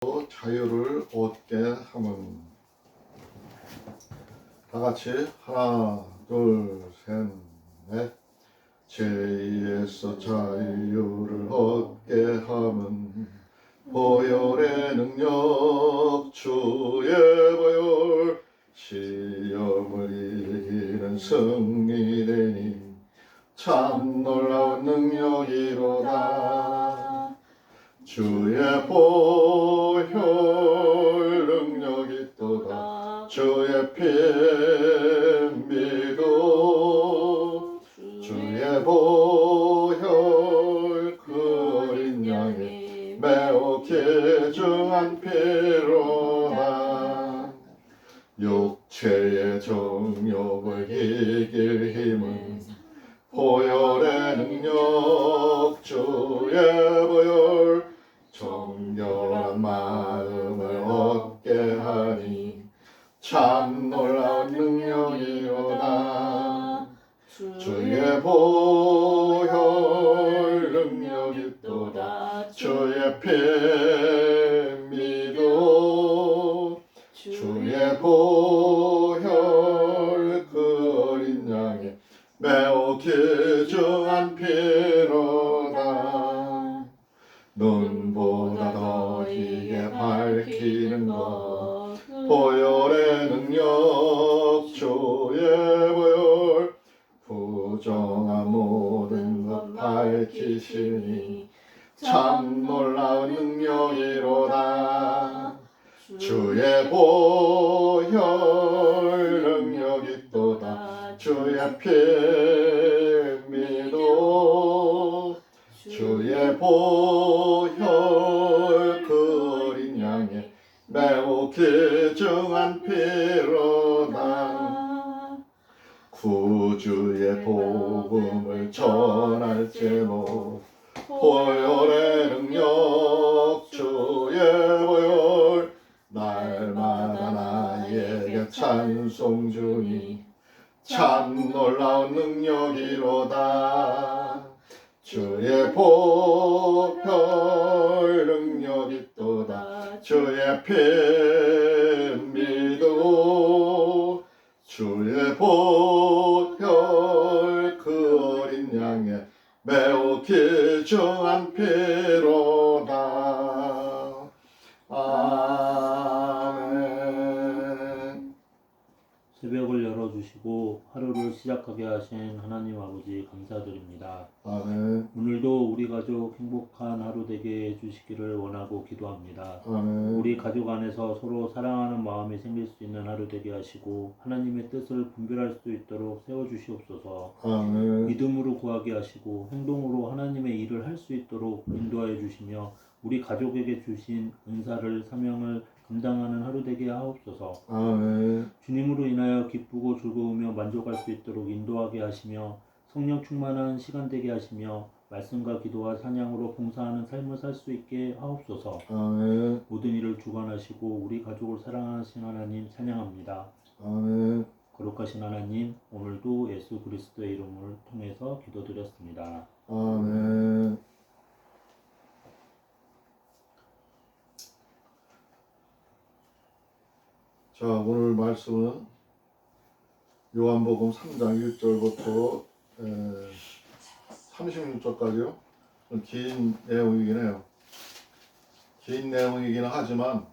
자유를 얻게 함은. 다 같이 하나, 둘, 셋, 넷. 죄에서 자유를 얻게 함은 보혈의 능력, 주의 보혈, 시험을 이기는 승리되니 참 놀라운 능력이로다. 주의 보혈 능력이 있도다. 주의 피 믿어. 주의 보혈 그 어린 양이 매우 귀중한 피로다. 육체의 정욕을 이길 힘은 보혈의 능력, 주의 보혈, 정결한 마음을 얻게 하니 참 놀라운 능력이로다. 주의 보혈 능력이 있도다. 주의 피 믿어. 주의 보혈 그 어린 양이 매우 귀중한 피로다. 눈보다 더 희게 밝히는 것 보혈의 능력, 주의 보혈, 부정한 모든 것 밝히시니 참 놀라운 능력이로다. 주의 보혈 능력 있도다. 주의 피 믿어. 주의 보혈 그 어린 양이 매우 귀중한 피로다. 구주의 복음을 전할지로 보혈의 능력, 주의 보혈, 날마다 나에게 찬송 주니 참 놀라운 능력이로다. 주의 보혈 능력 있도다. 주의 피 믿어. 주의 보혈 그 어린 양의 매우 귀중한 피로다. 아멘. 새벽을 열어주시고 하루를 시작하게 하신 하나님 아버지 감사드립니다. 아멘. 오늘도 우리 가족 행복한 하루 되게 해주시기를 원하고 기도합니다. 아멘. 우리 가족 안에서 서로 사랑하는 마음이 생길 수 있는 하루 되게 하시고 하나님의 뜻을 분별할 수 있도록 세워주시옵소서. 아멘. 믿음으로 구하게 하시고 행동으로 하나님의 일을 할 수 있도록 인도하여 주시며 우리 가족에게 주신 은사를 사명을 감당하는 하루 되게 하옵소서. 아멘. 주님으로 인하여 기쁘고 즐거우며 만족할 수 있도록 인도하게 하시며 성령 충만한 시간 되게 하시며 말씀과 기도와 찬양으로 봉사하는 삶을 살 수 있게 하옵소서. 아멘. 모든 일을 주관하시고 우리 가족을 사랑하신 하나님 찬양합니다. 아멘. 거룩하신 하나님, 오늘도 예수 그리스도의 이름을 통해서 기도드렸습니다. 아멘. 자, 오늘 말씀은 요한복음 3장 1절부터 36절까지요. 긴 내용이긴 해요. 긴 내용이긴 하지만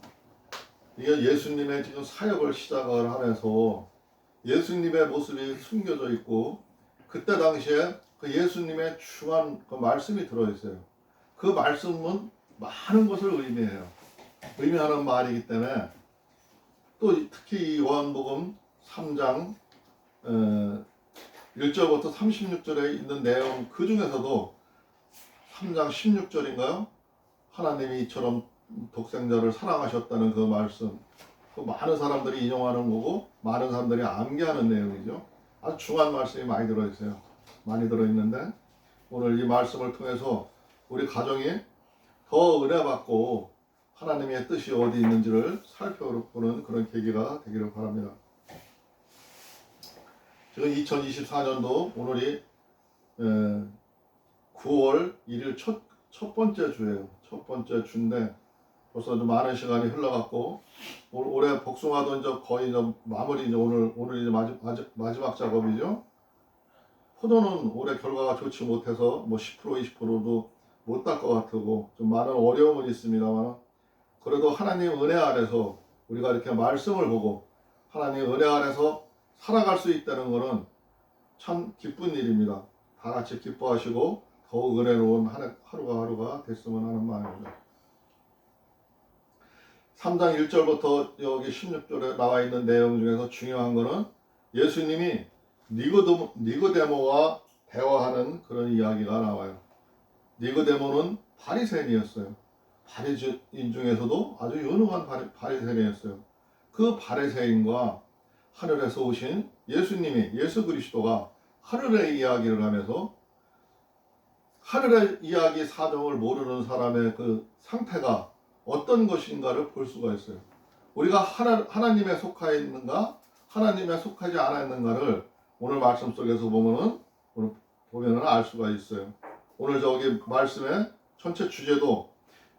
이게 예수님의 지금 사역을 시작을 하면서 예수님의 모습이 숨겨져 있고 그때 당시에 그 예수님의 중요한 그 말씀이 들어있어요. 그 말씀은 많은 것을 의미하는 말이기 때문에 또 특히 이 요한복음 3장 1절부터 36절에 있는 내용 그 중에서도 3장 16절인가요? 하나님이 이처럼 독생자를 사랑하셨다는 그 말씀, 그 많은 사람들이 인용하는 거고 많은 사람들이 암기하는 내용이죠. 아주 중요한 말씀이 많이 들어있어요. 많이 들어있는데 오늘 이 말씀을 통해서 우리 가정이 더 은혜 받고 하나님의 뜻이 어디 있는지를 살펴보는 그런 계기가 되기를 바랍니다. 지금 2024년도 오늘이 9월 1일 첫 번째 주예요. 첫 번째 주인데 벌써 좀 많은 시간이 흘러갔고 올해 복숭아도 이제 거의 좀 마무리 이제 오늘 이제 마지막 작업이죠. 포도는 올해 결과가 좋지 못해서 뭐 10% 20%도 못 딸 것 같고 좀 많은 어려움은 있습니다만 그래도 하나님 은혜 아래서 우리가 이렇게 말씀을 보고 하나님 은혜 아래서 살아갈 수 있다는 것은 참 기쁜 일입니다. 다 같이 기뻐하시고 더욱 은혜로운 하루가 하루가 됐으면 하는 마음입니다. 3장 1절부터 여기 16절에 나와 있는 내용 중에서 중요한 것은 예수님이 니고데모와 대화하는 그런 이야기가 나와요. 니고데모는 바리새인이었어요. 바리새인 중에서도 아주 유능한 바리새인이었어요. 그 바리새인과 하늘에서 오신 예수 그리스도가 하늘의 이야기를 하면서 하늘의 이야기 사정을 모르는 사람의 그 상태가 어떤 것인가를 볼 수가 있어요. 우리가 하나님에 속하여 있는가, 하나님에 속하지 않아 있는가를 오늘 말씀 속에서 보면은 알 수가 있어요. 오늘 저기 말씀의 전체 주제도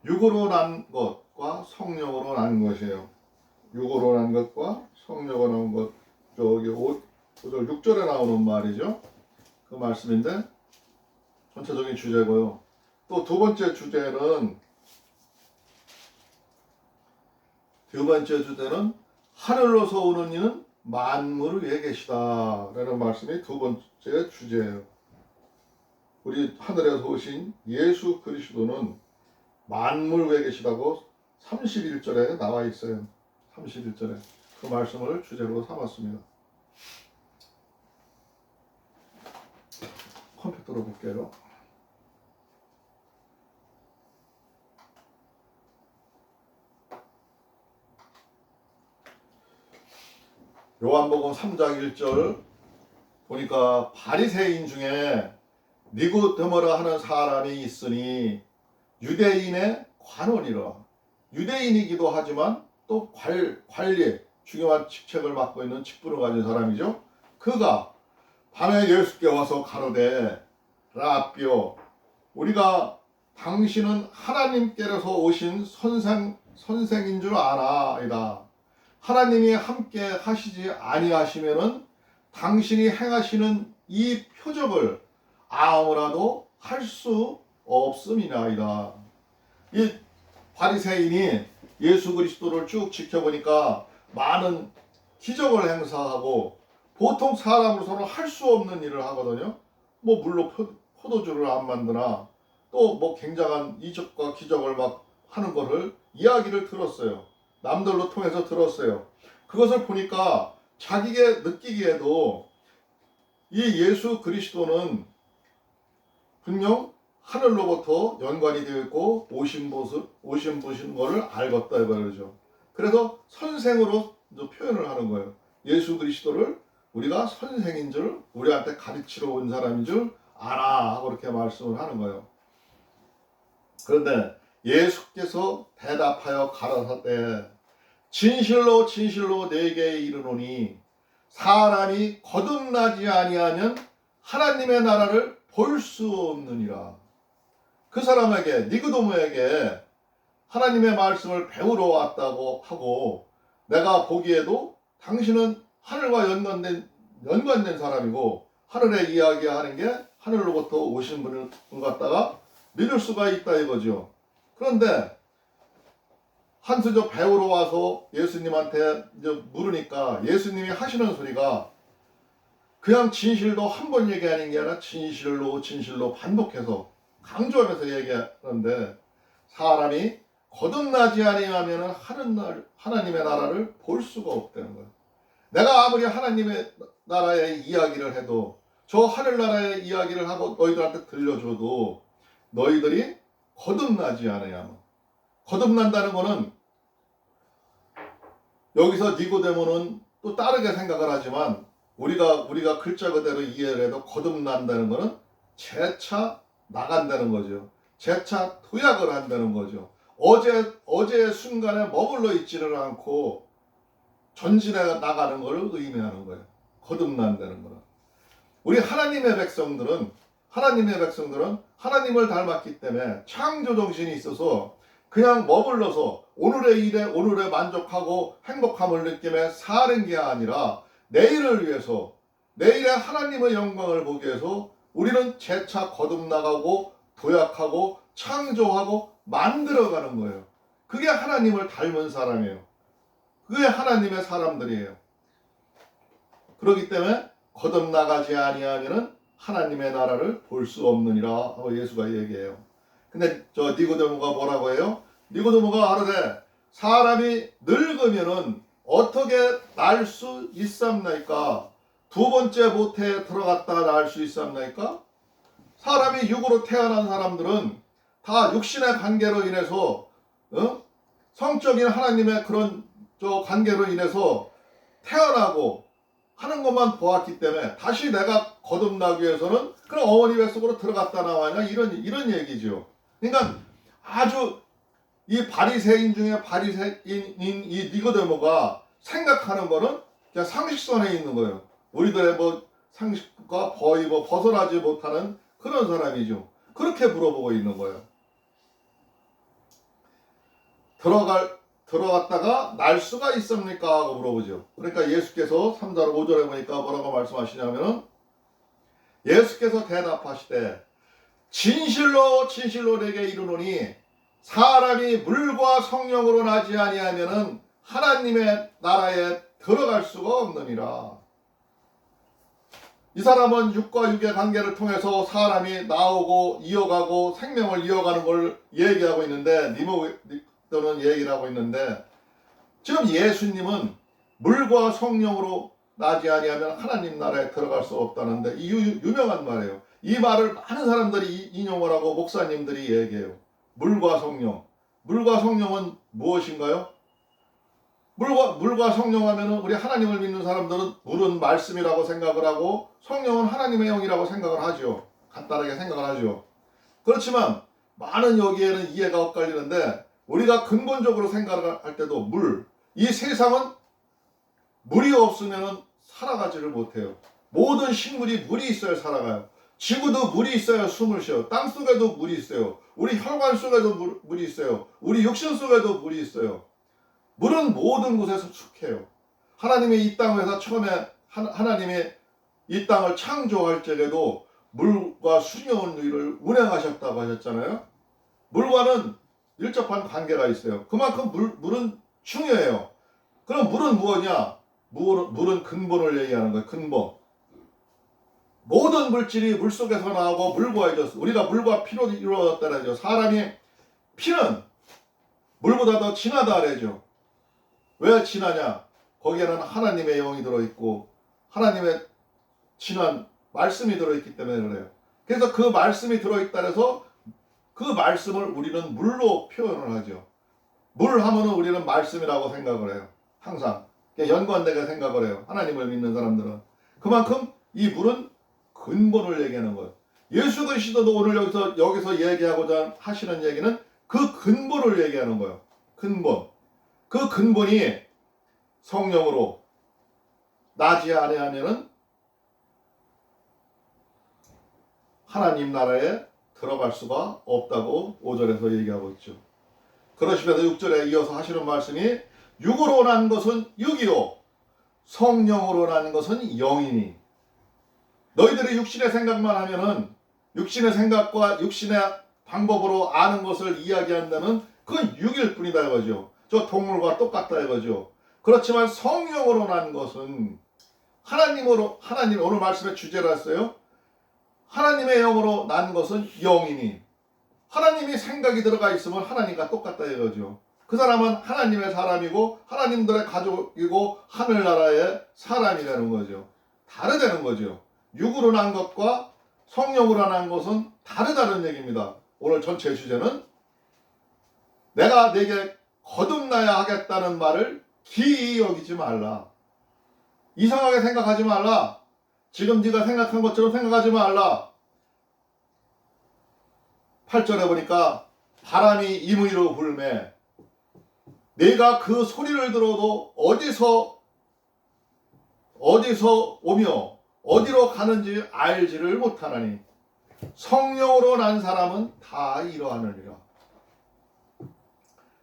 육으로 난 것과 성령으로 난 것이에요. 육으로 난 것과 성령으로 난 것. 저기 5절 6절에 나오는 말이죠. 그 말씀인데 전체적인 주제고요. 또 두 번째 주제는 하늘로서 오는 이는 만물 위에 계시다 라는 말씀이 두 번째 주제예요. 우리 하늘에서 오신 예수 그리스도는 만물 위에 계시다고 31절에 나와 있어요. 31절에 그 말씀을 주제로 삼았습니다. 컴퓨터로 볼게요. 요한복음 3장 1절 보니까 바리새인 중에 니고데모라 하는 사람이 있으니 유대인의 관원이라. 유대인이기도 하지만 또 관리 중요한 직책을 맡고 있는 직분을 가진 사람이죠. 그가 밤에 예수께 와서 가로되 라비오 우리가 당신은 하나님께로서 오신 선생인 줄 아나이다. 하나님이 함께 하시지 아니하시면은 당신이 행하시는 이 표적을 아무라도 할 수 없음이나이다. 이 바리새인이 예수 그리스도를 쭉 지켜보니까 많은 기적을 행사하고 보통 사람으로서는 할 수 없는 일을 하거든요. 뭐 물로 포도주를 안 만드나 또 뭐 굉장한 이적과 기적을 막 하는 거를 이야기를 들었어요. 남들로 통해서 들었어요. 그것을 보니까 자기가 느끼기에도 이 예수 그리스도는 분명 하늘로부터 연관이 되어 있고 오신 분인 것을 알겠다 이거죠. 그래서 선생으로 표현을 하는 거예요. 예수 그리스도를 우리가 선생인 줄, 우리한테 가르치러 온 사람인 줄 알아 하고 그렇게 말씀을 하는 거예요. 그런데 예수께서 대답하여 가라사대 진실로 진실로 내게 이르노니 사람이 거듭나지 아니하면 하나님의 나라를 볼 수 없느니라. 그 사람에게 니고데모에게 하나님의 말씀을 배우러 왔다고 하고 내가 보기에도 당신은 하늘과 연관된 사람이고 하늘의 이야기하는 게 하늘로부터 오신 분을 갖다가 믿을 수가 있다 이거죠. 그런데 한수저 배우러 와서 예수님한테 이제 물으니까 예수님이 하시는 소리가 그냥 진실도 한 번 얘기하는 게 아니라 진실로 진실로 반복해서 강조하면서 얘기하는데 사람이 거듭나지 아니하면 하나님의 나라를 볼 수가 없다는 거예요. 내가 아무리 하나님의 나라의 이야기를 해도 저 하늘나라의 이야기를 하고 너희들한테 들려줘도 너희들이 거듭나지 않아야만. 거듭난다는 거는 여기서 니고데모는 또 다르게 생각을 하지만 우리가 글자 그대로 이해를 해도 거듭난다는 거는 재차 나간다는 거죠. 재차 도약을 한다는 거죠. 어제의 순간에 머물러 있지를 않고 전진해 나가는 것을 의미하는 거예요. 거듭난다는 거는. 우리 하나님의 백성들은 하나님을 닮았기 때문에 창조 정신이 있어서 그냥 머물러서 오늘의 일에 오늘에 만족하고 행복함을 느끼며 사는 게 아니라 내일을 위해서, 내일의 하나님의 영광을 보기 위해서 우리는 재차 거듭나가고 도약하고 창조하고 만들어가는 거예요. 그게 하나님을 닮은 사람이에요. 그게 하나님의 사람들이에요. 그렇기 때문에 거듭나가지 아니하면은 하나님의 나라를 볼 수 없느니라 하고 예수가 얘기해요. 근데 저 니고데모가 뭐라고 해요? 니고데모가 하루에 사람이 늙으면은 어떻게 날 수 있습니까? 두 번째 모태에 들어갔다 날 수 있습니까? 사람이 육으로 태어난 사람들은 다 육신의 관계로 인해서 성적인 하나님의 그런 저 관계로 인해서 태어나고 하는 것만 보았기 때문에 다시 내가 거듭나기 위해서는 그럼 어머니 뱃속으로 들어갔다 나와야 이런 얘기죠. 그러니까 아주 이 바리새인 중에 바리새인인 이 니고데모가 생각하는 거는 그냥 상식선에 있는 거예요. 우리들의 뭐 상식과 거의 뭐 벗어나지 못하는 그런 사람이죠. 그렇게 물어보고 있는 거예요. 들어갔다가 날 수가 있습니까? 하고 물어보죠. 그러니까 예수께서 3절 5절에 보니까 뭐라고 말씀하시냐면은 예수께서 대답하시되 진실로 진실로 내게 이르노니 사람이 물과 성령으로 나지 아니하면은 하나님의 나라에 들어갈 수가 없느니라. 이 사람은 육과 육의 관계를 통해서 사람이 나오고 이어가고 생명을 이어가는 걸 얘기하고 있는데 니모도는 얘기를 하고 있는데 지금 예수님은 물과 성령으로 나지 아니하면 하나님 나라에 들어갈 수 없다는데 이 유명한 말이에요. 이 말을 많은 사람들이 인용을 하고 목사님들이 얘기해요. 물과 성령. 물과 성령은 무엇인가요? 물과 성령 하면은 우리 하나님을 믿는 사람들은 물은 말씀이라고 생각을 하고 성령은 하나님의 영이라고 생각을 하죠. 간단하게 생각을 하죠. 그렇지만 많은 여기에는 이해가 엇갈리는데 우리가 근본적으로 생각을 할 때도 이 세상은 물이 없으면 살아가지를 못해요. 모든 식물이 물이 있어야 살아가요. 지구도 물이 있어야 숨을 쉬어요. 땅 속에도 물이 있어요. 우리 혈관 속에도 물이 있어요. 우리 육신 속에도 물이 있어요. 물은 모든 곳에서 속해요. 하나님이 이 땅에서 처음에 하나님이 이 땅을 창조할 적에도 물과 수령을 운행하셨다고 하셨잖아요. 물과는 밀접한 관계가 있어요. 그만큼 물은 중요해요. 그럼 물은 무엇이냐? 물은 근본을 얘기하는 거예요. 근본. 모든 물질이 물속에서 나오고 물과 이루어졌어. 우리가 물과 피로 이루어졌다는 거죠. 사람이 피는 물보다 더 진하다 그러죠. 왜 진하냐? 거기에는 하나님의 영이 들어있고 하나님의 진한 말씀이 들어있기 때문에 그래요. 그래서 그 말씀이 들어있다 해서 그 말씀을 우리는 물로 표현을 하죠. 물 하면은 우리는 말씀이라고 생각을 해요. 항상 연관되게 생각을 해요. 하나님을 믿는 사람들은. 그만큼 이 물은 근본을 얘기하는 거예요. 예수 그리스도도 오늘 여기서 얘기하고자 하시는 얘기는 그 근본을 얘기하는 거예요. 근본. 그 근본이 성령으로 나지 아니하면은 하나님 나라에 들어갈 수가 없다고 5절에서 얘기하고 있죠. 그러시면서 6절에 이어서 하시는 말씀이 육으로 난 것은 육이요 성령으로 난 것은 영이니 너희들이 육신의 생각만 하면은 육신의 생각과 육신의 방법으로 아는 것을 이야기한다면 그건 육일 뿐이다 이거죠. 저 동물과 똑같다 이거죠. 그렇지만 성령으로 난 것은 하나님 오늘 말씀의 주제라 했어요. 하나님의 영으로 난 것은 영이니 하나님이 생각이 들어가 있으면 하나님과 똑같다 이거죠. 그 사람은 하나님의 사람이고 하나님들의 가족이고 하늘나라의 사람이 되는 거죠. 다르다는 거죠. 육으로 난 것과 성령으로 난 것은 다르다는 얘기입니다. 오늘 전체 주제는 내가 내게 거듭나야 하겠다는 말을 기이 여기지 말라. 이상하게 생각하지 말라. 지금 네가 생각한 것처럼 생각하지 말라. 8절에 보니까 바람이 임의로 불매 내가 그 소리를 들어도 어디서 오며 어디로 가는지 알지를 못하나니 성령으로 난 사람은 다 이러하느니라.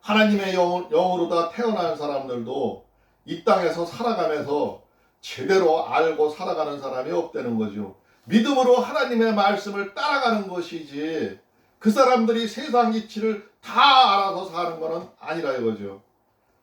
하나님의 영으로 다 태어난 사람들도 이 땅에서 살아가면서 제대로 알고 살아가는 사람이 없다는 거죠. 믿음으로 하나님의 말씀을 따라가는 것이지 그 사람들이 세상 이치를 다 알아서 사는 것은 아니라 이거죠.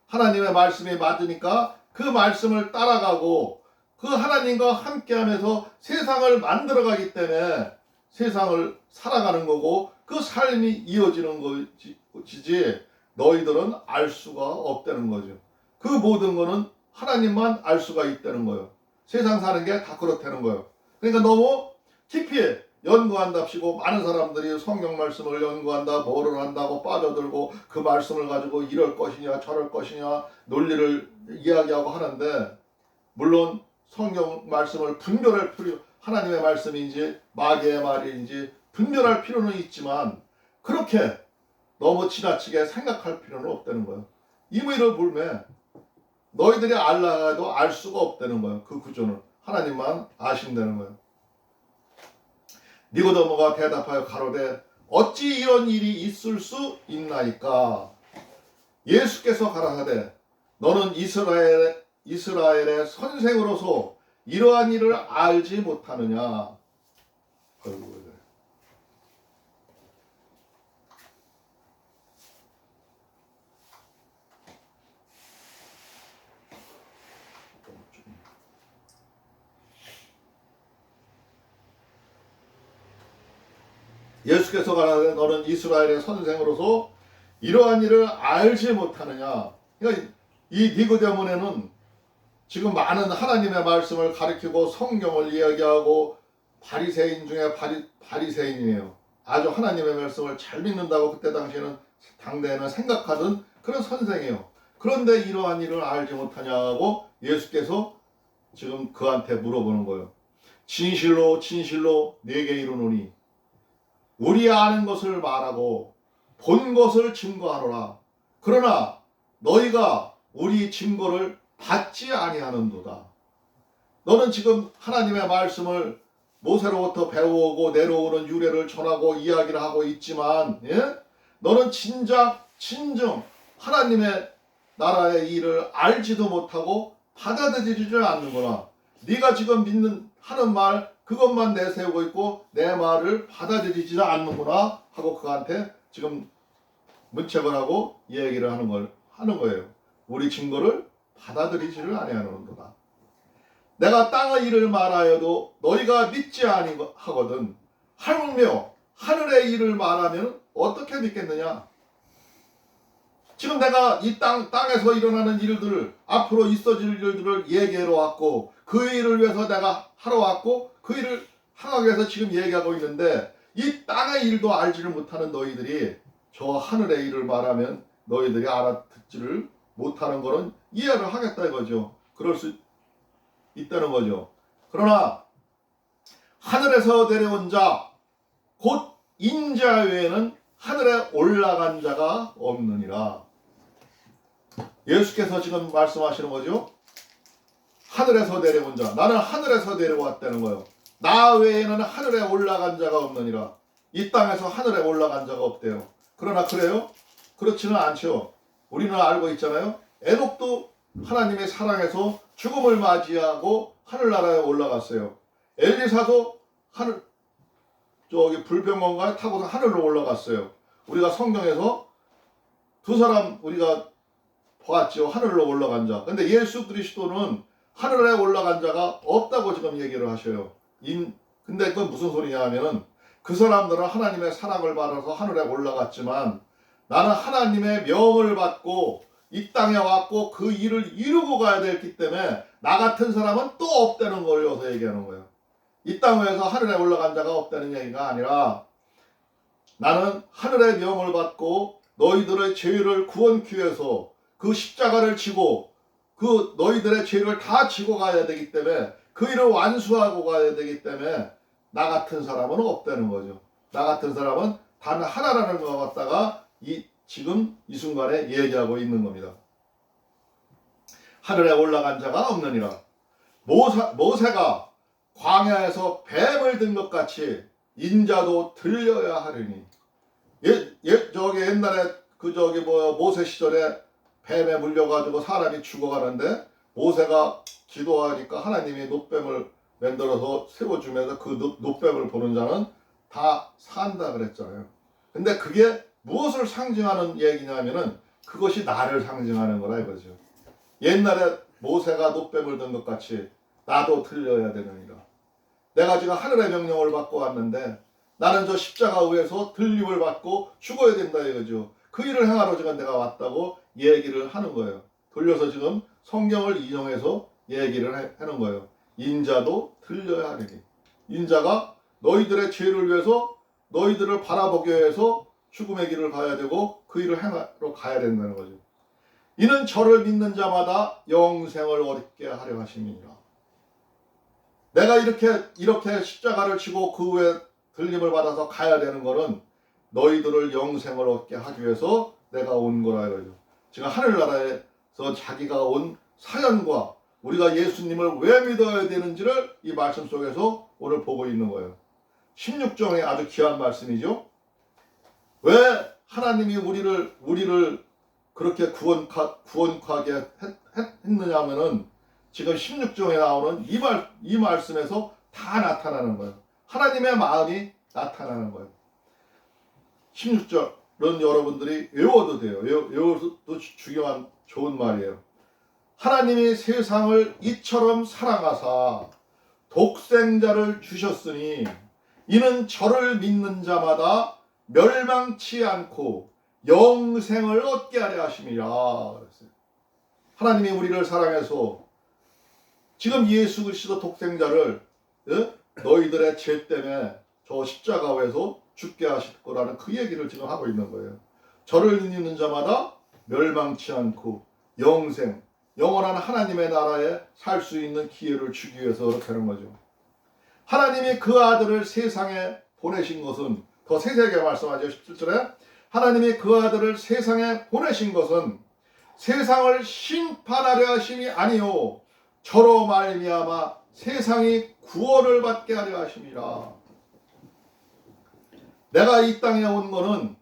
하나님의 말씀이 맞으니까 그 말씀을 따라가고 그 하나님과 함께하면서 세상을 만들어가기 때문에 세상을 살아가는 거고 그 삶이 이어지는 것이지 너희들은 알 수가 없다는 거죠. 그 모든 거는 하나님만 알 수가 있다는 거예요. 세상 사는 게 다 그렇다는 거예요. 그러니까 너무 깊이 연구한답시고 많은 사람들이 성경 말씀을 연구한다, 뭐를 한다고 빠져들고 그 말씀을 가지고 이럴 것이냐 저럴 것이냐 논리를 이야기하고 하는데, 물론 성경 말씀을 분별할 필요, 하나님의 말씀인지 마귀의 말인지 분별할 필요는 있지만 그렇게 너무 지나치게 생각할 필요는 없다는 거예요. 이무이를 불매 너희들이 알라도 알 수가 없다는 거예요. 그 구조는 하나님만 아신다는 거예요. 니고데모가 대답하여 가로되 어찌 이런 일이 있을 수 있나이까. 예수께서 가라사대 너는 이스라엘의 선생으로서 이러한 일을 알지 못하느냐. 아이고, 예수께서 가라사대 너는 이스라엘의 선생으로서 이러한 일을 알지 못하느냐. 그러니까 이 니고데모네는 지금 많은 하나님의 말씀을 가르치고 성경을 이야기하고 바리새인 중에 바리새인이에요. 아주 하나님의 말씀을 잘 믿는다고 그때 당시에는 당대에는 생각하던 그런 선생이에요. 그런데 이러한 일을 알지 못하냐고 예수께서 지금 그한테 물어보는 거예요. 진실로 진실로 내게 이르노니 우리 아는 것을 말하고 본 것을 증거하노라. 그러나 너희가 우리 증거를 받지 아니하는도다. 너는 지금 하나님의 말씀을 모세로부터 배워오고 내려오는 유래를 전하고 이야기를 하고 있지만, 예? 너는 진정 하나님의 나라의 일을 알지도 못하고 받아들이지를 않는구나. 네가 지금 하는 말 그것만 내세우고 있고 내 말을 받아들이지 않는구나 하고 그한테 지금 문책을 하고 얘기를 하는 거예요. 우리 증거를 받아들이지를 아니하는도다. 내가 땅의 일을 말하여도 너희가 믿지 아니하거든. 하물며 하늘의 일을 말하면 어떻게 믿겠느냐. 지금 내가 이 땅에서 일어나는 일들을 앞으로 있어질 일들을 얘기하러 왔고 그 일을 위해서 내가 하러 왔고 그 일을 하기 위해서 지금 얘기하고 있는데 이 땅의 일도 알지를 못하는 너희들이 저 하늘의 일을 말하면 너희들이 알아듣지를 못하는 거는 이해를 하겠다 이거죠. 그럴 수 있다는 거죠. 그러나 하늘에서 내려온 자 곧 인자 외에는 하늘에 올라간 자가 없느니라. 예수께서 지금 말씀하시는 거죠. 하늘에서 내려온 자, 나는 하늘에서 내려왔다는 거예요. 나 외에는 하늘에 올라간 자가 없느니라. 이 땅에서 하늘에 올라간 자가 없대요. 그러나 그래요? 그렇지는 않죠. 우리는 알고 있잖아요. 에녹도 하나님의 사랑에서 죽음을 맞이하고 하늘나라에 올라갔어요. 엘리사도 불병건가에 타고서 하늘로 올라갔어요. 우리가 성경에서 두 사람 우리가 보았죠. 하늘로 올라간 자. 근데 예수 그리스도는 하늘에 올라간 자가 없다고 지금 얘기를 하셔요. 근데 그건 무슨 소리냐 하면은 그 사람들은 하나님의 사랑을 받아서 하늘에 올라갔지만 나는 하나님의 명을 받고 이 땅에 왔고 그 일을 이루고 가야 되기 때문에 나 같은 사람은 또 없다는 걸 여기서 얘기하는 거예요. 이 땅에서 하늘에 올라간 자가 없다는 얘기가 아니라 나는 하늘의 명을 받고 너희들의 죄를 구원케 위해서 그 십자가를 지고 그 너희들의 죄를 다 지고 가야 되기 때문에 그 일을 완수하고 가야 되기 때문에 나 같은 사람은 없다는 거죠. 나 같은 사람은 단 하나라는 것 갖다가 지금 이 순간에 얘기하고 있는 겁니다. 하늘에 올라간 자가 없느니라. 모세가 광야에서 뱀을 든 것 같이 인자도 들려야 하리니. 옛날에 모세 시절에 뱀에 물려가지고 사람이 죽어가는데 모세가 기도하니까 하나님이 놋뱀을 만들어서 세워주면서 그 놋뱀을 보는 자는 다 산다 그랬잖아요. 근데 그게 무엇을 상징하는 얘기냐면은 그것이 나를 상징하는 거라 이거죠. 옛날에 모세가 놋뱀을 든 것 같이 나도 들려야 되느니라. 내가 지금 하늘의 명령을 받고 왔는데 나는 저 십자가 위에서 들림을 받고 죽어야 된다 이거죠. 그 일을 행하러 지금 내가 왔다고 얘기를 하는 거예요. 돌려서 지금 성경을 인용해서 얘기를 하는 거예요. 인자도 들려야 하리니. 인자가 너희들의 죄를 위해서 너희들을 바라보기 위해서 죽음의 길을 가야 되고 그 일을 행하러 가야 된다는 거죠. 이는 저를 믿는 자마다 영생을 얻게 하려 하심이니라. 내가 이렇게 십자가를 치고 그 후에 들림을 받아서 가야 되는 거는 너희들을 영생을 얻게 하기 위해서 내가 온 거라 이거죠. 지금 하늘나라에서 자기가 온 사연과 우리가 예수님을 왜 믿어야 되는지를 이 말씀 속에서 오늘 보고 있는 거예요. 16장의 아주 귀한 말씀이죠. 왜 하나님이 우리를 그렇게 구원하게 했느냐 하면은 지금 16장에 나오는 이 말씀에서 다 나타나는 거예요. 하나님의 마음이 나타나는 거예요. 16절은 여러분들이 외워도 돼요. 외워도 중요한 좋은 말이에요. 하나님이 세상을 이처럼 사랑하사 독생자를 주셨으니 이는 저를 믿는 자마다 멸망치 않고 영생을 얻게 하려 하심이라 그랬어요. 하나님이 우리를 사랑해서 지금 예수 그리스도 독생자를 너희들의 죄 때문에 저 십자가에서 죽게 하실 거라는 그 얘기를 지금 하고 있는 거예요. 저를 믿는 자마다 멸망치 않고 영생, 영원한 하나님의 나라에 살 수 있는 기회를 주기 위해서 그렇게 하는 거죠. 하나님이 그 아들을 세상에 보내신 것은 더 세세하게 말씀하죠. 17절에 하나님이 그 아들을 세상에 보내신 것은 세상을 심판하려 하심이 아니요 저로 말미암아 세상이 구원을 받게 하려 하심이라. 내가 이 땅에 온 거는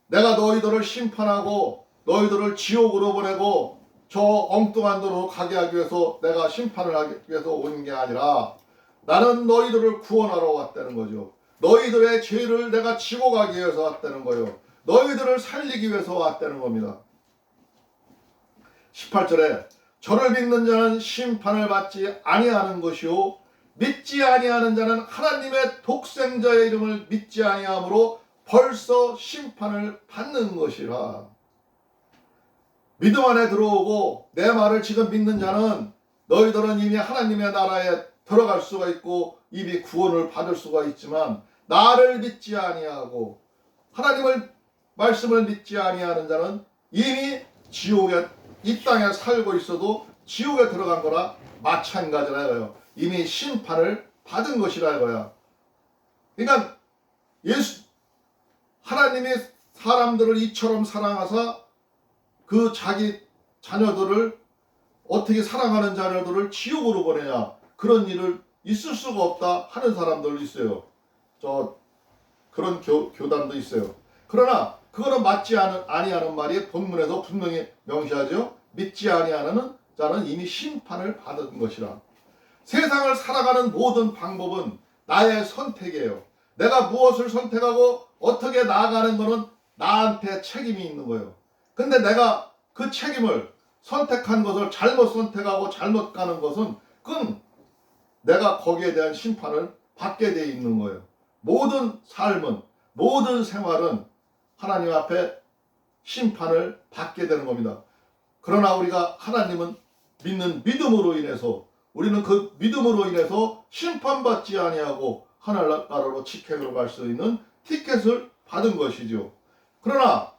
내가 너희들을 심판하고 너희들을 지옥으로 보내고 저 엉뚱한 데로 가게 하기 위해서 내가 심판을 하기 위해서 온 게 아니라 나는 너희들을 구원하러 왔다는 거죠. 너희들의 죄를 내가 지고 가기 위해서 왔다는 거예요. 너희들을 살리기 위해서 왔다는 겁니다. 18절에 저를 믿는 자는 심판을 받지 아니하는 것이요 믿지 아니하는 자는 하나님의 독생자의 이름을 믿지 아니함으로 벌써 심판을 받는 것이라. 믿음 안에 들어오고 내 말을 지금 믿는 자는 너희들은 이미 하나님의 나라에 들어갈 수가 있고 이미 구원을 받을 수가 있지만 나를 믿지 아니하고 하나님을 말씀을 믿지 아니하는 자는 이미 지옥에 이 땅에 살고 있어도 지옥에 들어간 거라 마찬가지라 이거예요. 이미 심판을 받은 것이라 이거야. 그러니까 하나님이 사람들을 이처럼 사랑하사 그 자기 자녀들을 어떻게 사랑하는 자녀들을 지옥으로 보내냐 그런 일을 있을 수가 없다 하는 사람들도 있어요. 그런 교단도 있어요. 그러나 그거는 맞지 아니하는 말이 본문에서 분명히 명시하죠. 믿지 아니하는 자는 이미 심판을 받은 것이라. 세상을 살아가는 모든 방법은 나의 선택이에요. 내가 무엇을 선택하고 어떻게 나아가는 것은 나한테 책임이 있는 거예요. 근데 내가 그 책임을 선택한 것을 잘못 선택하고 잘못 가는 것은 그건 내가 거기에 대한 심판을 받게 돼 있는 거예요. 모든 삶은 모든 생활은 하나님 앞에 심판을 받게 되는 겁니다. 그러나 우리가 하나님은 믿는 믿음으로 인해서 우리는 그 믿음으로 인해서 심판받지 아니하고 하늘나라로 직행으로 갈 수 있는 티켓을 받은 것이죠. 그러나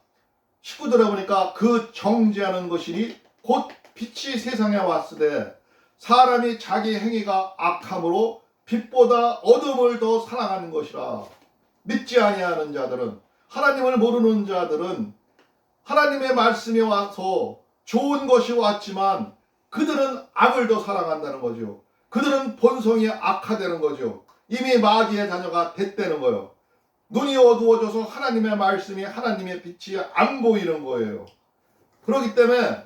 19절에 보니까 그 정죄하는 것이니 곧 빛이 세상에 왔으되 사람이 자기 행위가 악함으로 빛보다 어둠을 더 사랑하는 것이라. 믿지 아니하는 자들은 하나님을 모르는 자들은 하나님의 말씀이 와서 좋은 것이 왔지만 그들은 악을 더 사랑한다는 거죠. 그들은 본성이 악화되는 거죠. 이미 마귀의 자녀가 됐다는 거예요. 눈이 어두워져서 하나님의 말씀이, 하나님의 빛이 안 보이는 거예요. 그렇기 때문에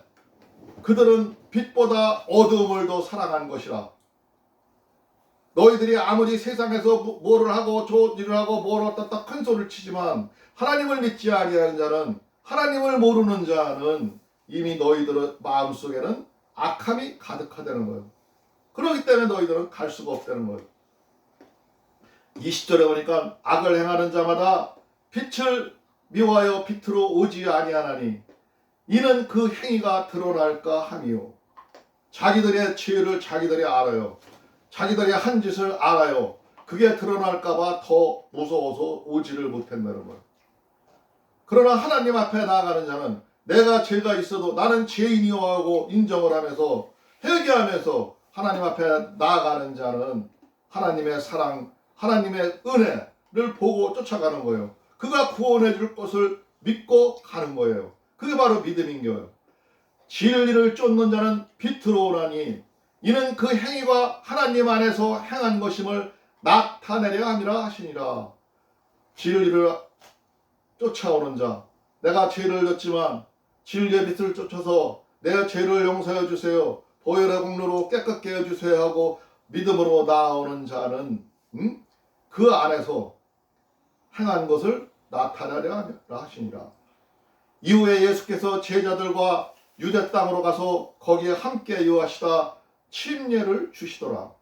그들은 빛보다 어두움을 더 사랑한 것이라. 너희들이 아무리 세상에서 뭐를 하고 저 일을 하고 뭘 어떻다 큰 소리를 치지만 하나님을 믿지 아니하는 자는, 하나님을 모르는 자는 이미 너희들의 마음속에는 악함이 가득하다는 거예요. 그렇기 때문에 너희들은 갈 수가 없다는 거예요. 20절에 보니까 악을 행하는 자마다 빛을 미워하여 빛으로 오지 아니하나니 이는 그 행위가 드러날까 함이요. 자기들의 죄를 자기들이 알아요. 자기들이 한 짓을 알아요. 그게 드러날까봐 더 무서워서 오지를 못한다는 거예요. 그러나 하나님 앞에 나아가는 자는 내가 죄가 있어도 나는 죄인이요 하고 인정을 하면서 회개하면서 하나님 앞에 나아가는 자는 하나님의 사랑, 하나님의 은혜를 보고 쫓아가는 거예요. 그가 구원해 줄 것을 믿고 가는 거예요. 그게 바로 믿음인 거예요. 진리를 쫓는 자는 빛으로 오라니 이는 그 행위가 하나님 안에서 행한 것임을 나타내려 함이라 하시니라. 진리를 쫓아오는 자, 내가 죄를 졌지만 진리의 빛을 쫓아서 내 죄를 용서해 주세요, 보혈의 공로로 깨끗게 해주세요 하고 믿음으로 나아오는 자는 그 안에서 행한 것을 나타내려 하시니라. 이후에 예수께서 제자들과 유대 땅으로 가서 거기에 함께 유하시다 침례를 주시더라.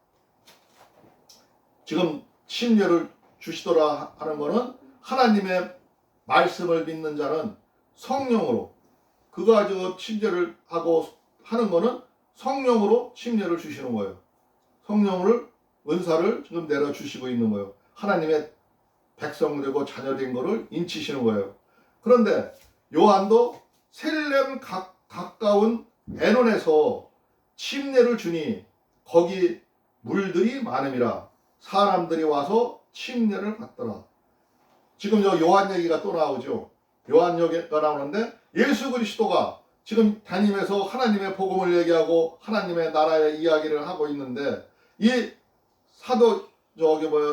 지금 침례를 주시더라 하는 것은 하나님의 말씀을 믿는 자는 성령으로, 그가 지금 침례를 하고 하는 것은 성령으로 침례를 주시는 거예요. 성령을, 은사를 지금 내려주시고 있는 거예요. 하나님의 백성되고 자녀된 것을 인치시는 거예요. 그런데 요한도 셀렘 가까운 에논에서 침례를 주니 거기 물들이 많음이라 사람들이 와서 침례를 받더라. 지금 저 요한 얘기가 또 나오죠. 요한 얘기가 나오는데 예수 그리스도가 지금 다니면서 하나님의 복음을 얘기하고 하나님의 나라의 이야기를 하고 있는데 이 사도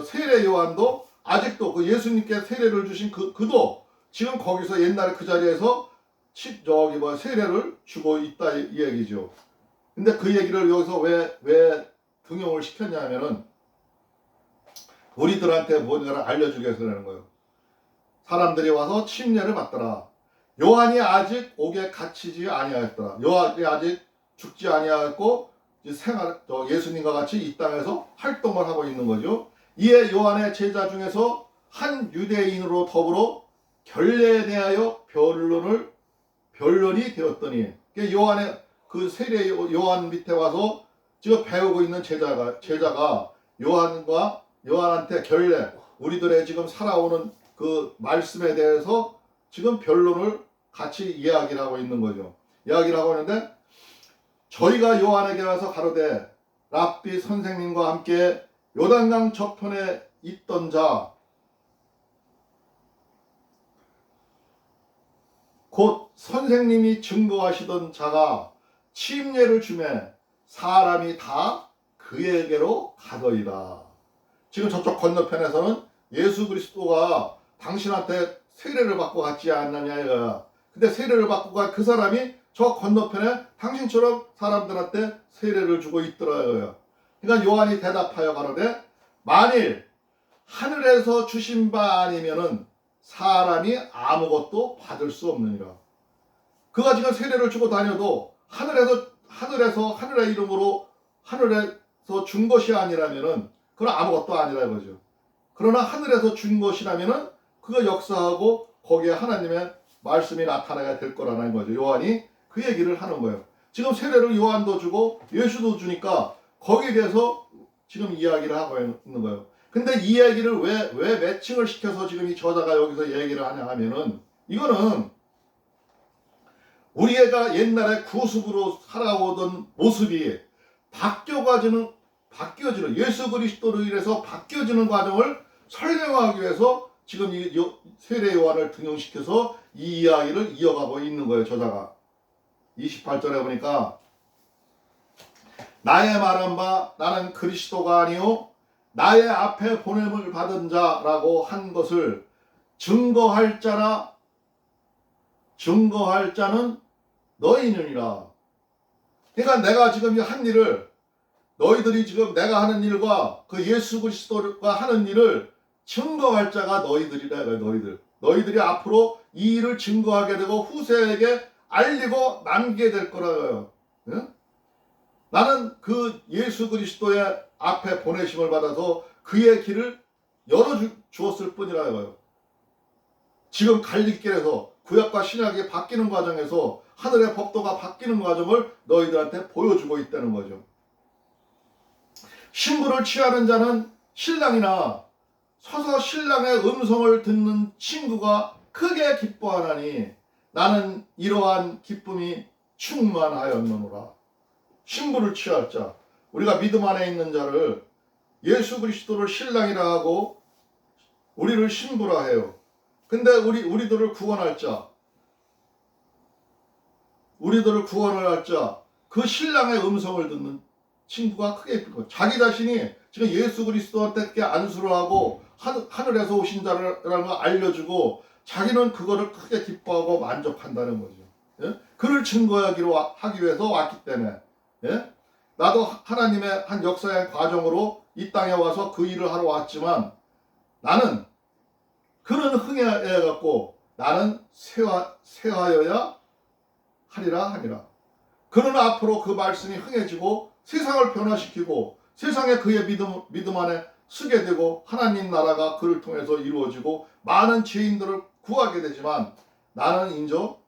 세례 요한도 아직도 그 예수님께 세례를 주신 그도 지금 거기서 옛날에 그 자리에서 세례를 주고 있다 이 얘기죠. 근데 그 얘기를 여기서 왜 등용을 시켰냐면은 우리들한테 뭔가를 알려주기 위해서 그러는 거예요. 사람들이 와서 침례를 받더라. 요한이 아직 옥에 갇히지 아니하였더라. 요한이 아직 죽지 아니하였고 예수님과 같이 이 땅에서 활동을 하고 있는 거죠. 이에 요한의 제자 중에서 한 유대인으로 더불어 결례에 대하여 변론이 되었더니 요한의 그 세례 요한 밑에 와서 지금 배우고 있는 제자가 요한한테 결례, 우리들의 지금 살아오는 그 말씀에 대해서 지금 변론을 같이 이야기를 하고 있는 거죠. 이야기를 하고 있는데 저희가 요한에게 와서 가로되 랍비 선생님과 함께 요단강 저편에 있던 자 곧 선생님이 증거하시던 자가 침례를 주매 사람이 다 그에게로 가더이다. 지금 저쪽 건너편에서는 예수 그리스도가 당신한테 세례를 받고 갔지 않느냐 이거야. 근데 세례를 받고 간 그 사람이 저 건너편에 당신처럼 사람들한테 세례를 주고 있더라 이거야. 그러니까 요한이 대답하여 가로되 만일 하늘에서 주신 바 아니면은 사람이 아무것도 받을 수 없느니라. 그가 지금 세례를 주고 다녀도 하늘의 이름으로 하늘에서 준 것이 아니라면은 그건 아무것도 아니라 이거죠. 그러나 하늘에서 준 것이라면은 그가 역사하고 거기에 하나님의 말씀이 나타나게 될 거라는 거죠. 요한이 그 얘기를 하는 거예요. 지금 세례를 요한도 주고 예수도 주니까 거기에 대해서 지금 이야기를 하고 있는 거예요. 근데 이 얘기를 왜 매칭을 시켜서 지금 이 저자가 여기서 얘기를 하냐 하면은 이거는 우리가 옛날에 구습으로 살아오던 모습이 바뀌어지는 예수 그리스도로 인해서 바뀌어지는 과정을 설명하기 위해서 지금 이 세례 요한을 등용시켜서 이 이야기를 이어가고 있는 거예요. 저자가 28절에 보니까 나의 말한 바 나는 그리스도가 아니요 나의 앞에 보냄을 받은 자라고 한 것을 증거할 자는 너희느니라. 그러니까 내가 지금 한 일을, 너희들이 지금 내가 하는 일과 그 예수 그리스도가 하는 일을 증거할 자가 너희들이라. 너희들이 앞으로 이 일을 증거하게 되고 후세에게 알리고 남기게 될 거라고요. 응? 나는 그 예수 그리스도의 앞에 보내심을 받아서 그의 길을 열어주었을 뿐이라고요. 지금 갈림길에서 구약과 신약이 바뀌는 과정에서 하늘의 법도가 바뀌는 과정을 너희들한테 보여주고 있다는 거죠. 신부를 취하는 자는 신랑이나 서서 신랑의 음성을 듣는 친구가 크게 기뻐하나니 나는 이러한 기쁨이 충만하였노라. 신부를 취할 자, 우리가 믿음 안에 있는 자를 예수 그리스도를 신랑이라 하고 우리를 신부라 해요. 근데 우리들을 구원할 자, 그 신랑의 음성을 듣는 친구가 크게 기쁜 거예요. 자기 자신이 지금 예수 그리스도한테 안수를 하고 하늘에서 오신 자라는 걸 알려주고 자기는 그거를 크게 기뻐하고 만족한다는 거죠. 예? 그를 증거하기 위해서 왔기 때문에, 예? 나도 하나님의 한 역사의 과정으로 이 땅에 와서 그 일을 하러 왔지만 나는 그는 흥해갖고 나는 쇠하여야 하리라. 그는 앞으로 그 말씀이 흥해지고 세상을 변화시키고 세상에 그의 믿음 안에 쓰게 되고 하나님 나라가 그를 통해서 이루어지고 많은 죄인들을 구하게 되지만 나는 인저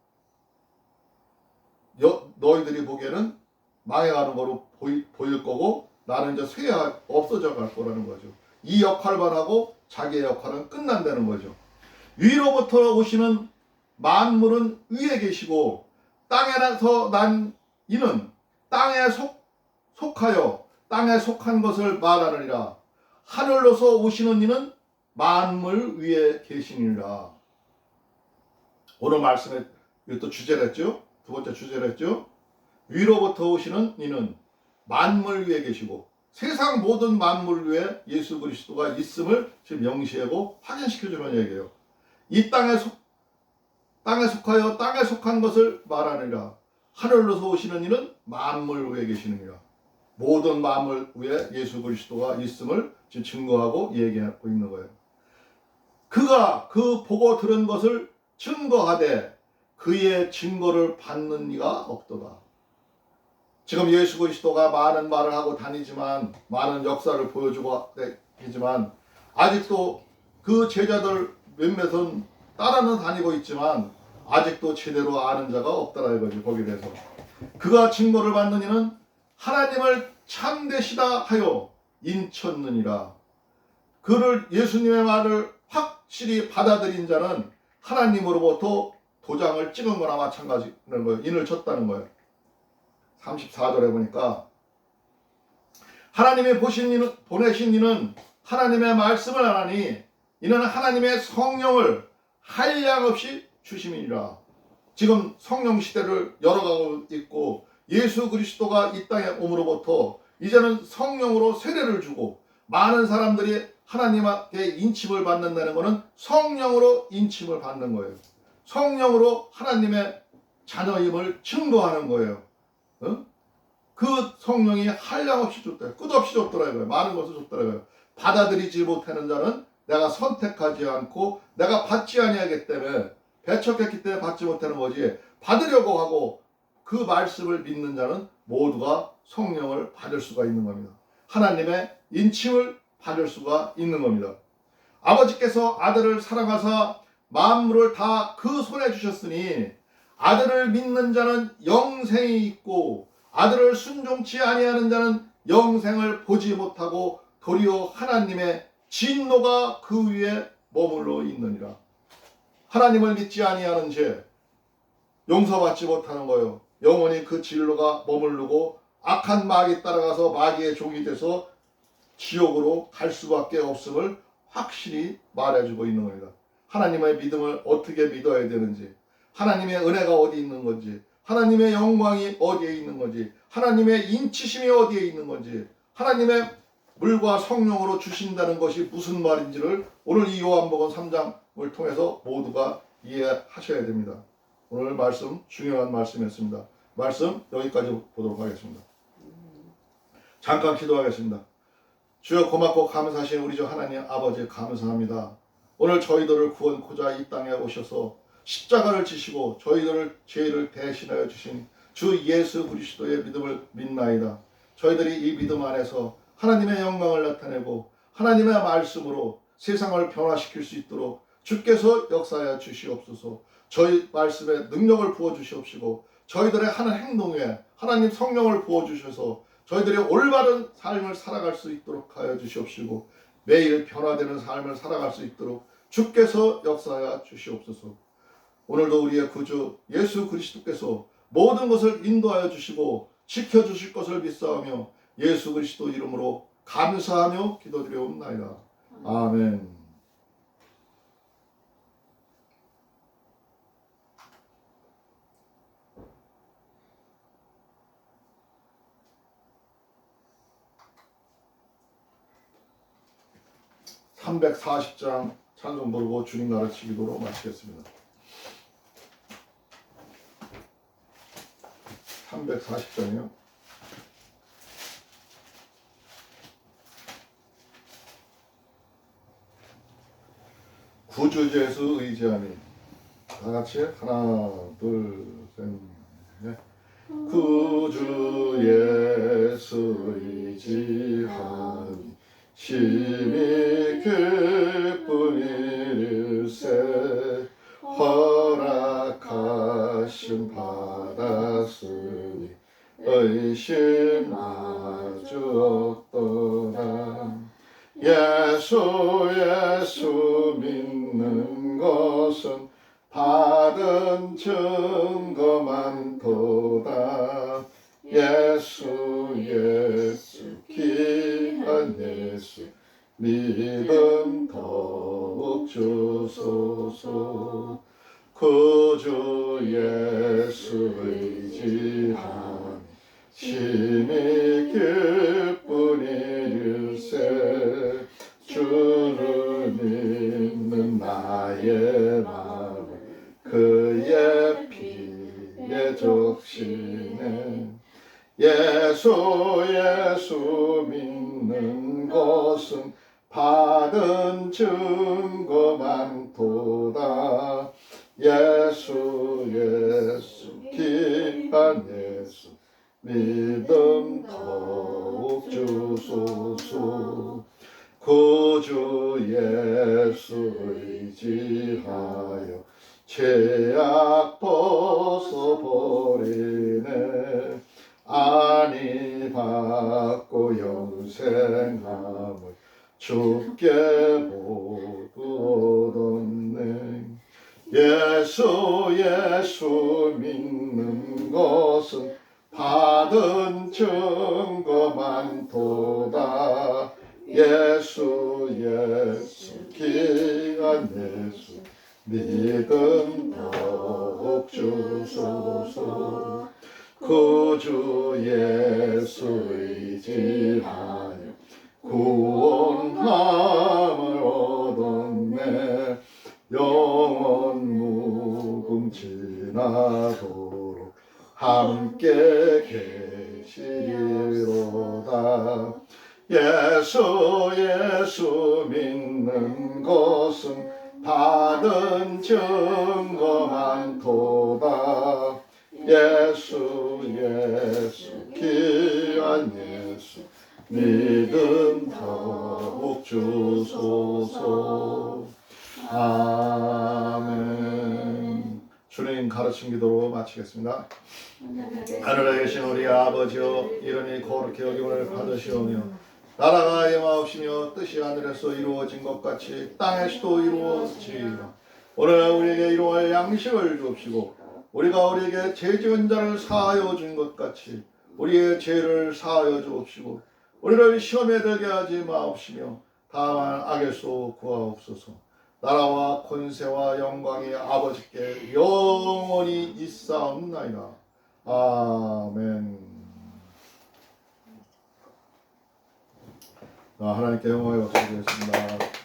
너희들이 보기에는 망해가는 거로 보일 거고 나는 이제 없어져 갈 거라는 거죠. 이 역할만 하고 자기의 역할은 끝난다는 거죠. 위로부터 오시는 만물은 위에 계시고 땅에서 난 이는 땅에 속하여 땅에 속한 것을 말하느니라. 하늘로서 오시는 이는 만물 위에 계시니라. 오늘 말씀에 또 주제를 했죠. 두 번째 주제를 했죠. 위로부터 오시는 이는 만물 위에 계시고 세상 모든 만물 위에 예수 그리스도가 있음을 지금 명시하고 확인시켜주는 얘기예요. 이 땅에 속하여 땅에 속한 것을 말하느니라. 하늘로서 오시는 이는 만물 위에 계시느니라. 모든 만물 위에 예수 그리스도가 있음을 지금 증거하고 얘기하고 있는 거예요. 그가 그 보고 들은 것을 증거하되 그의 증거를 받는 이가 없도다. 지금 예수 그리스도가 많은 말을 하고 다니지만 많은 역사를 보여주고 하지만 아직도 그 제자들 몇몇은 따라는 다니고 있지만 아직도 제대로 아는 자가 없더라 이거지. 거기에 대해서 그가 증거를 받는 이는 하나님을 참되시다 하여 인쳤느니라. 그를 예수님의 말을 확실히 받아들인 자는 하나님으로부터 도장을 찍은 거나 마찬가지인 거예요. 인을 쳤다는 거예요. 34절에 보니까 하나님이 보내신 이는 하나님의 말씀을 하나니 이는 하나님의 성령을 한량없이 주심이니라. 지금 성령 시대를 열어가고 있고 예수 그리스도가 이 땅에 옴으로부터 이제는 성령으로 세례를 주고 많은 사람들이 하나님께 인침을 받는다는 것은 성령으로 인침을 받는 거예요. 성령으로 하나님의 자녀임을 증거하는 거예요. 어? 그 성령이 한량없이 줬다. 끝없이 줬더라고요. 많은 것을 줬더라고요. 받아들이지 못하는 자는 내가 선택하지 않고 내가 받지 아니하기 때문에 배척했기 때문에 받지 못하는 거지. 받으려고 하고 그 말씀을 믿는 자는 모두가 성령을 받을 수가 있는 겁니다. 하나님의 인침을 받을 수가 있는 겁니다. 아버지께서 아들을 사랑하사 만물을 다 그 손에 주셨으니 아들을 믿는 자는 영생이 있고 아들을 순종치 아니하는 자는 영생을 보지 못하고 도리어 하나님의 진노가 그 위에 머물러 있느니라. 하나님을 믿지 아니하는 죄 용서받지 못하는 거요. 영원히 그 진로가 머무르고 악한 마귀 따라가서 마귀의 종이 돼서 지옥으로 갈 수밖에 없음을 확실히 말해주고 있는 겁니다. 하나님의 믿음을 어떻게 믿어야 되는지, 하나님의 은혜가 어디 있는 건지, 하나님의 영광이 어디에 있는 건지, 하나님의 인치심이 어디에 있는 건지, 하나님의 물과 성령으로 주신다는 것이 무슨 말인지를 오늘 이 요한복음 3장을 통해서 모두가 이해하셔야 됩니다. 오늘 말씀 중요한 말씀이었습니다. 말씀 여기까지 보도록 하겠습니다. 잠깐 기도하겠습니다. 주여 고맙고 감사하신 우리 주 하나님 아버지 감사합니다. 오늘 저희들을 구원코자 이 땅에 오셔서 십자가를 지시고 저희들을 죄를 대신하여 주신 주 예수 그리스도의 믿음을 믿나이다. 저희들이 이 믿음 안에서 하나님의 영광을 나타내고 하나님의 말씀으로 세상을 변화시킬 수 있도록 주께서 역사하여 주시옵소서. 저희 말씀에 능력을 부어주시옵시고 저희들의 하는 행동 위에 하나님 성령을 부어주셔서 저희들이 올바른 삶을 살아갈 수 있도록 하여 주시옵시고 매일 변화되는 삶을 살아갈 수 있도록 주께서 역사하여 주시옵소서. 오늘도 우리의 구주 예수 그리스도께서 모든 것을 인도하여 주시고 지켜주실 것을 믿사오며 예수 그리스도 이름으로 감사하며 기도드리옵나이다. 아멘. (340장) 찬송 부르고 주님 가르치 기도로 마치겠습니다. 340장이요. 구주제수 의지하니 다 같이 하나 둘 셋 넷. 구주 예수 의지하니 심히 기쁜 일일세 허락하심 받았으니 의심 아주 없도다. 예수 믿는 것은 받은 증거 많도다. 예수 귀한 예수 믿음 더욱 주소서. 구주 예수 의지하니 심히 기쁜 일일세 주를 믿는 나의 마음 그의 피에 적시네. 예수 믿는 것은 받은 증거 많도다. 예수 귀한 예수 믿음 더욱 주소서. 구주 예수 의지하여 죄악 벗어버리네. 안위 받고 영생함을 주께 모두 얻었네. 예수 믿는 것은 받은 증거 많도다. 예수 귀한 예수 믿음 더욱 주소서. 구주 예수 의지하여 구원함을 얻었네. 영원 무궁지나도록 함께 계시리로다. 예수 믿는 것은 받은 증거 많도다. 예수 귀한 예수 믿음 더욱 주소서. 아멘. 주님 가르친 기도로 마치겠습니다. 하늘에 계신 우리 아버지여, 이름이 거룩히 여김을 받으시오며 나라가 임하옵시며 뜻이 하늘에서 이루어진 것 같이 땅에서도 이루어지이다. 오늘 우리에게 일용할 양식을 주옵시고 우리가 우리에게 죄 지은 자를 사하여 준 것 같이 우리의 죄를 사하여 주옵시고 우리를 시험에 들게 하지 마옵시며 다만 악에서 구하옵소서. 나라와 권세와 영광이 아버지께 영원히 있사옵나이다. 아멘. 하나님께 영광의 박수 드리겠습니다.